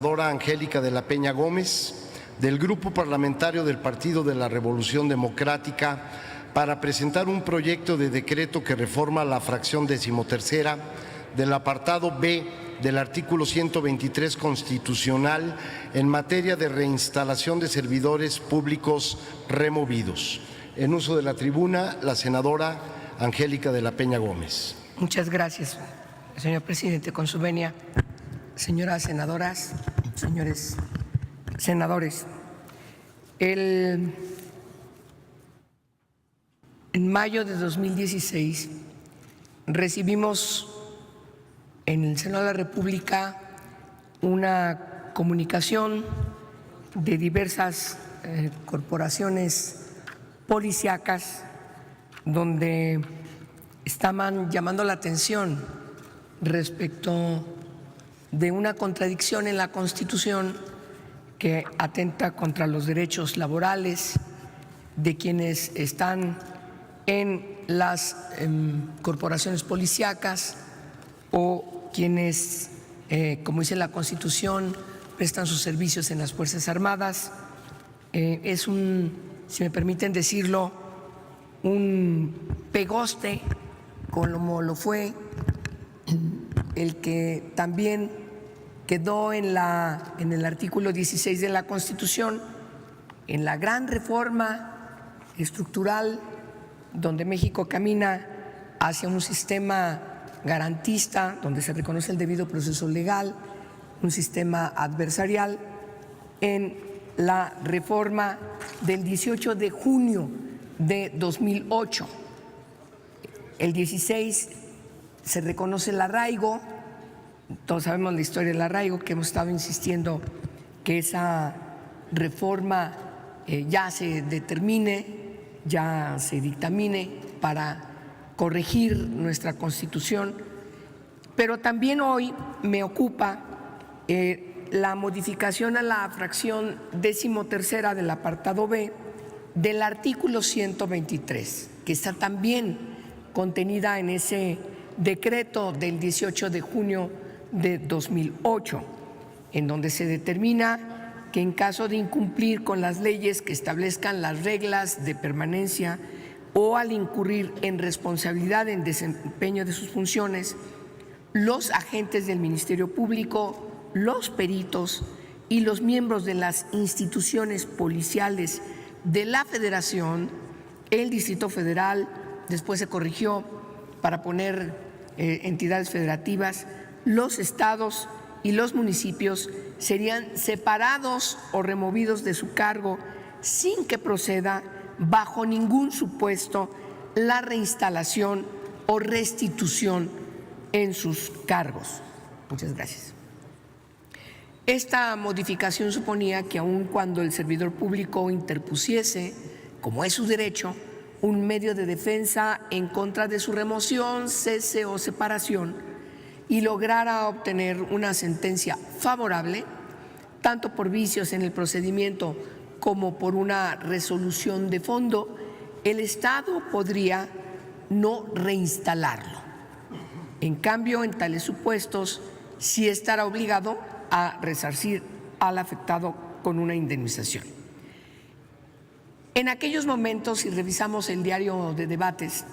Senadora Angélica de la Peña Gómez, del Grupo Parlamentario del Partido de la Revolución Democrática, para presentar un proyecto de decreto que reforma la fracción 13ª del apartado B del artículo 123 constitucional en materia de reinstalación de servidores públicos removidos. En uso de la tribuna, la senadora Angélica de la Peña Gómez. Muchas gracias, señor presidente. Con su venia, señoras senadoras, señores senadores, en mayo de 2016 recibimos en el Senado de la República una comunicación de diversas corporaciones policíacas donde estaban llamando la atención respecto de una contradicción en la Constitución que atenta contra los derechos laborales de quienes están en las corporaciones policíacas o quienes, como dice la Constitución, prestan sus servicios en las Fuerzas Armadas. Es si me permiten decirlo, un pegoste, como lo fue el que también quedó en el artículo 16 de la Constitución, en la gran reforma estructural donde México camina hacia un sistema garantista, donde se reconoce el debido proceso legal, un sistema adversarial, en la reforma del 18 de junio de 2008. El 16 se reconoce el arraigo. Todos sabemos la historia del arraigo, que hemos estado insistiendo que esa reforma ya se determine, ya se dictamine para corregir nuestra Constitución. Pero también hoy me ocupa la modificación a la fracción 13ª del apartado B del artículo 123, que está también contenida en ese decreto del 18 de junio de 2008, en donde se determina que en caso de incumplir con las leyes que establezcan las reglas de permanencia o al incurrir en responsabilidad en desempeño de sus funciones, los agentes del Ministerio Público, los peritos y los miembros de las instituciones policiales de la Federación, el Distrito Federal, después se corrigió para poner entidades federativas, los estados y los municipios serían separados o removidos de su cargo sin que proceda bajo ningún supuesto la reinstalación o restitución en sus cargos. Muchas gracias. Esta modificación suponía que aun cuando el servidor público interpusiese, como es su derecho, un medio de defensa en contra de su remoción, cese o separación y lograra obtener una sentencia favorable, tanto por vicios en el procedimiento como por una resolución de fondo, el Estado podría no reinstalarlo. En cambio, en tales supuestos, sí estará obligado a resarcir al afectado con una indemnización. En aquellos momentos, si revisamos el diario de debates,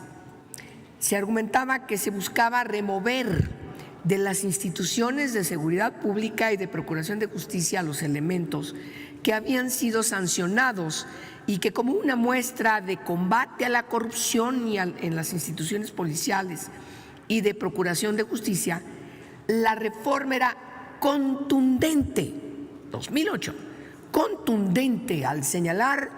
se argumentaba que se buscaba remover de las instituciones de seguridad pública y de procuración de justicia a los elementos que habían sido sancionados y que, como una muestra de combate a la corrupción en las instituciones policiales y de procuración de justicia, la reforma era contundente, 2008, contundente al señalar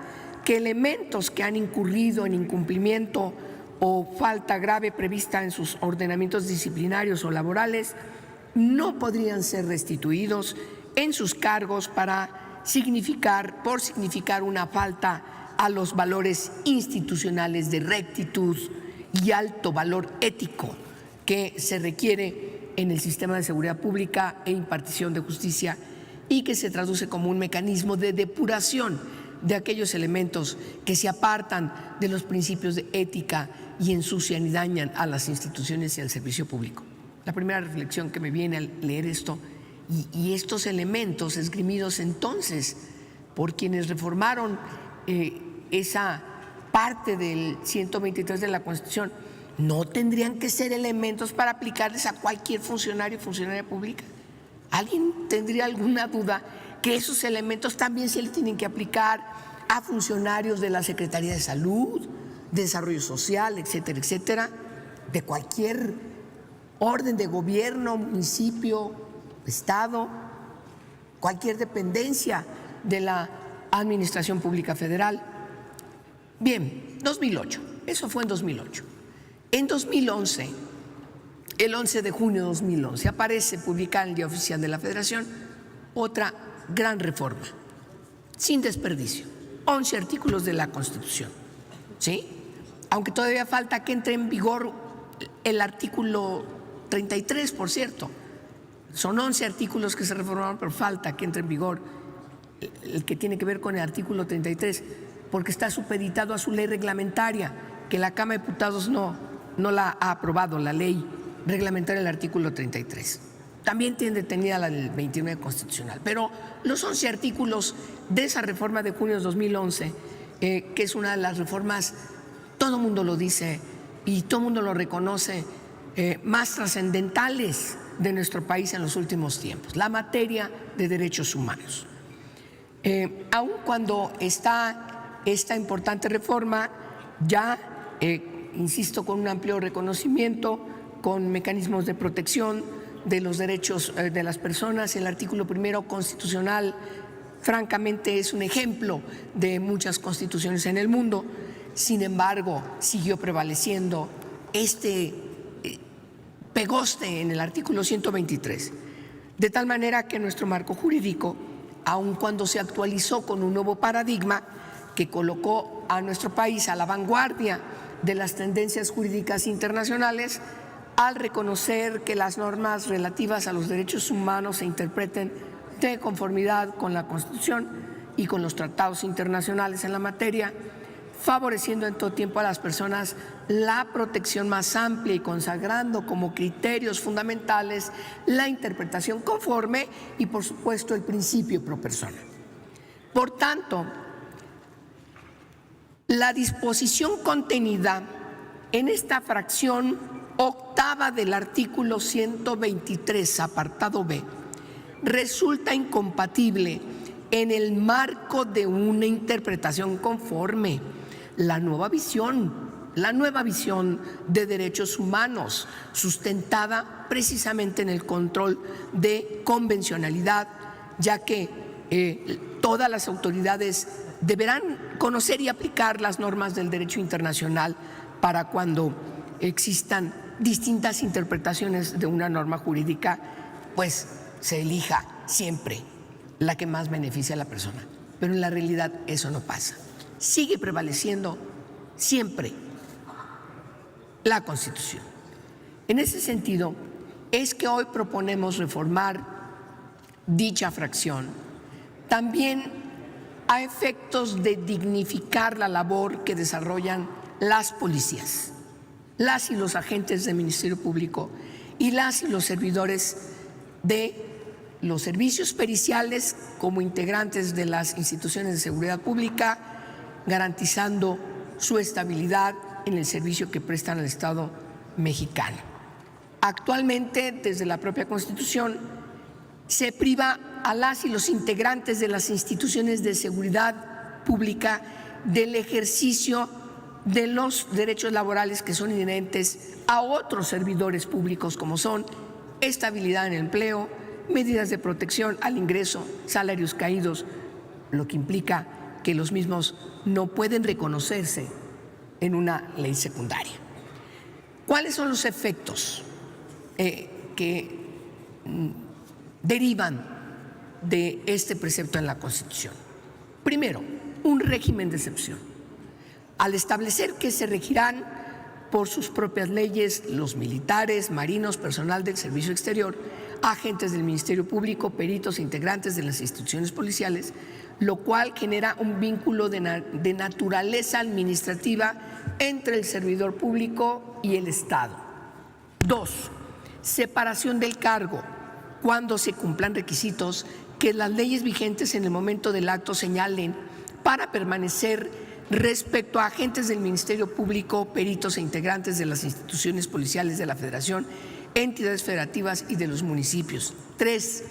que elementos que han incurrido en incumplimiento o falta grave prevista en sus ordenamientos disciplinarios o laborales no podrían ser restituidos en sus cargos por significar una falta a los valores institucionales de rectitud y alto valor ético que se requiere en el sistema de seguridad pública e impartición de justicia y que se traduce como un mecanismo de depuración de aquellos elementos que se apartan de los principios de ética y ensucian y dañan a las instituciones y al servicio público. La primera reflexión que me viene al leer esto Y estos elementos esgrimidos entonces por quienes reformaron esa parte del 123 de la Constitución, ¿no tendrían que ser elementos para aplicarles a cualquier funcionario o funcionaria pública? ¿Alguien tendría alguna duda que esos elementos también se le tienen que aplicar a funcionarios de la Secretaría de Salud, de Desarrollo Social, etcétera, etcétera, de cualquier orden de gobierno, municipio, estado, cualquier dependencia de la Administración Pública Federal? Bien, 2008, eso fue en 2008. En 2011, el 11 de junio de 2011, aparece publicada en el Día Oficial de la Federación otra gran reforma, sin desperdicio, 11 artículos de la Constitución, ¿sí? Aunque todavía falta que entre en vigor el artículo 33, por cierto. Son 11 artículos que se reformaron, pero falta que entre en vigor el que tiene que ver con el artículo 33, porque está supeditado a su ley reglamentaria, que la Cámara de Diputados no la ha aprobado, la ley reglamentaria del artículo 33. También tiene detenida la del 29 constitucional. Pero los 11 artículos de esa reforma de junio de 2011, que es una de las reformas, todo el mundo lo dice y todo el mundo lo reconoce, más trascendentales de nuestro país en los últimos tiempos, la materia de derechos humanos. Aun cuando está esta importante reforma, ya, insisto, con un amplio reconocimiento, con mecanismos de protección de los derechos de las personas, el artículo primero constitucional, francamente, es un ejemplo de muchas constituciones en el mundo. Sin embargo, siguió prevaleciendo este pegoste en el artículo 123, de tal manera que nuestro marco jurídico, aun cuando se actualizó con un nuevo paradigma que colocó a nuestro país a la vanguardia de las tendencias jurídicas internacionales, al reconocer que las normas relativas a los derechos humanos se interpreten de conformidad con la Constitución y con los tratados internacionales en la materia, favoreciendo en todo tiempo a las personas la protección más amplia y consagrando como criterios fundamentales la interpretación conforme y, por supuesto, el principio pro persona. Por tanto, la disposición contenida en esta fracción octava del artículo 123, apartado B, resulta incompatible en el marco de una interpretación conforme. La nueva visión de derechos humanos, sustentada precisamente en el control de convencionalidad, ya que todas las autoridades deberán conocer y aplicar las normas del derecho internacional para cuando existan distintas interpretaciones de una norma jurídica, pues se elija siempre la que más beneficia a la persona. Pero en la realidad eso no pasa. Sigue prevaleciendo siempre la Constitución. En ese sentido, es que hoy proponemos reformar dicha fracción, también a efectos de dignificar la labor que desarrollan las policías, las y los agentes del Ministerio Público y las y los servidores de los servicios periciales como integrantes de las instituciones de seguridad pública, garantizando su estabilidad en el servicio que prestan al Estado mexicano. Actualmente, desde la propia Constitución, se priva a las y los integrantes de las instituciones de seguridad pública del ejercicio de los derechos laborales que son inherentes a otros servidores públicos, como son estabilidad en el empleo, medidas de protección al ingreso, salarios caídos, lo que implica que los mismos no pueden reconocerse en una ley secundaria. ¿Cuáles son los efectos que derivan de este precepto en la Constitución? Primero, un régimen de excepción. Al establecer que se regirán por sus propias leyes los militares, marinos, personal del servicio exterior, agentes del Ministerio Público, peritos e integrantes de las instituciones policiales, lo cual genera un vínculo de naturaleza administrativa entre el servidor público y el Estado. 2. Separación del cargo cuando se cumplan requisitos que las leyes vigentes en el momento del acto señalen para permanecer respecto a agentes del Ministerio Público, peritos e integrantes de las instituciones policiales de la Federación, entidades federativas y de los municipios. 3.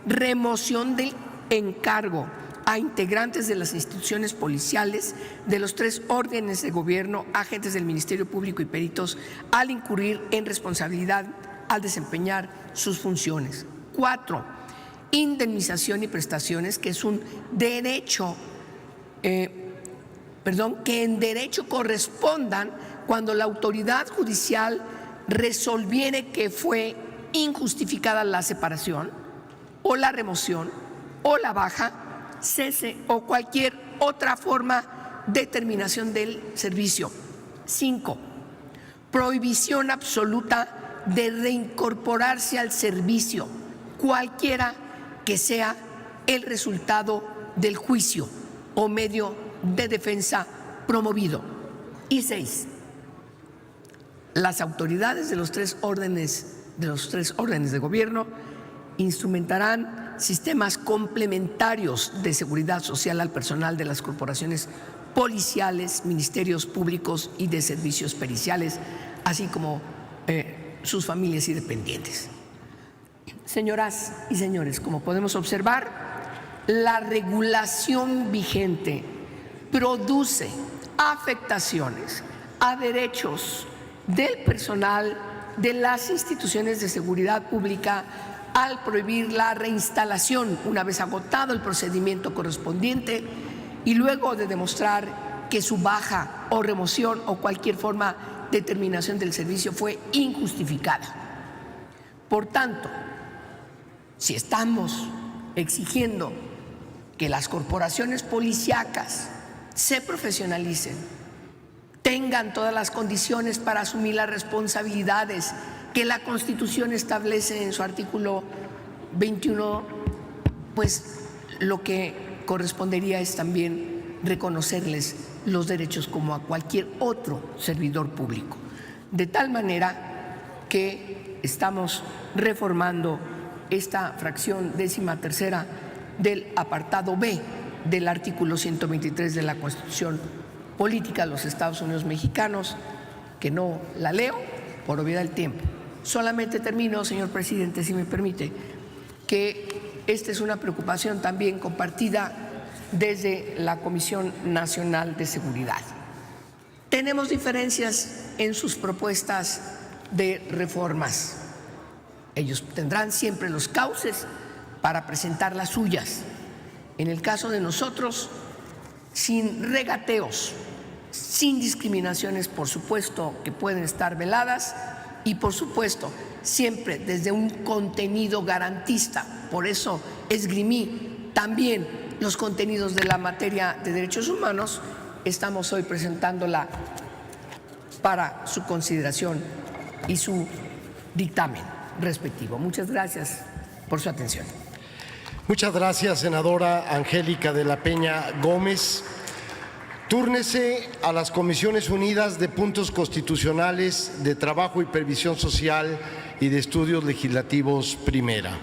Remoción del encargo a integrantes de las instituciones policiales de los 3 órdenes de gobierno, agentes del Ministerio Público y peritos al incurrir en responsabilidad al desempeñar sus funciones. 4. Indemnización y prestaciones, que es un derecho, que en derecho correspondan cuando la autoridad judicial resolviere que fue injustificada la separación o la remoción o la baja, cese o cualquier otra forma de terminación del servicio. 5. Prohibición absoluta de reincorporarse al servicio, cualquiera que sea el resultado del juicio o medio de defensa promovido. Y 6. Las autoridades de los tres órdenes de gobierno instrumentarán sistemas complementarios de seguridad social al personal de las corporaciones policiales, ministerios públicos y de servicios periciales, así como sus familias y dependientes. Señoras y señores, como podemos observar, la regulación vigente produce afectaciones a derechos del personal de las instituciones de seguridad pública al prohibir la reinstalación una vez agotado el procedimiento correspondiente y luego de demostrar que su baja o remoción o cualquier forma de terminación del servicio fue injustificada. Por tanto, si estamos exigiendo que las corporaciones policíacas se profesionalicen, tengan todas las condiciones para asumir las responsabilidades que la Constitución establece en su artículo 21, pues lo que correspondería es también reconocerles los derechos como a cualquier otro servidor público. De tal manera que estamos reformando esta fracción 13ª del apartado B del artículo 123 de la Constitución Política de los Estados Unidos Mexicanos, que no la leo por obviedad del tiempo. Solamente termino, señor presidente, si me permite, que esta es una preocupación también compartida desde la Comisión Nacional de Seguridad. Tenemos diferencias en sus propuestas de reformas. Ellos tendrán siempre los cauces para presentar las suyas. En el caso de nosotros, sin regateos, sin discriminaciones, por supuesto, que pueden estar veladas y, por supuesto, siempre desde un contenido garantista. Por eso esgrimí también los contenidos de la materia de derechos humanos. Estamos hoy presentándola para su consideración y su dictamen respectivo. Muchas gracias por su atención. Muchas gracias, senadora Angélica de la Peña Gómez. Túrnese a las Comisiones Unidas de Puntos Constitucionales, de Trabajo y Previsión Social y de Estudios Legislativos Primera.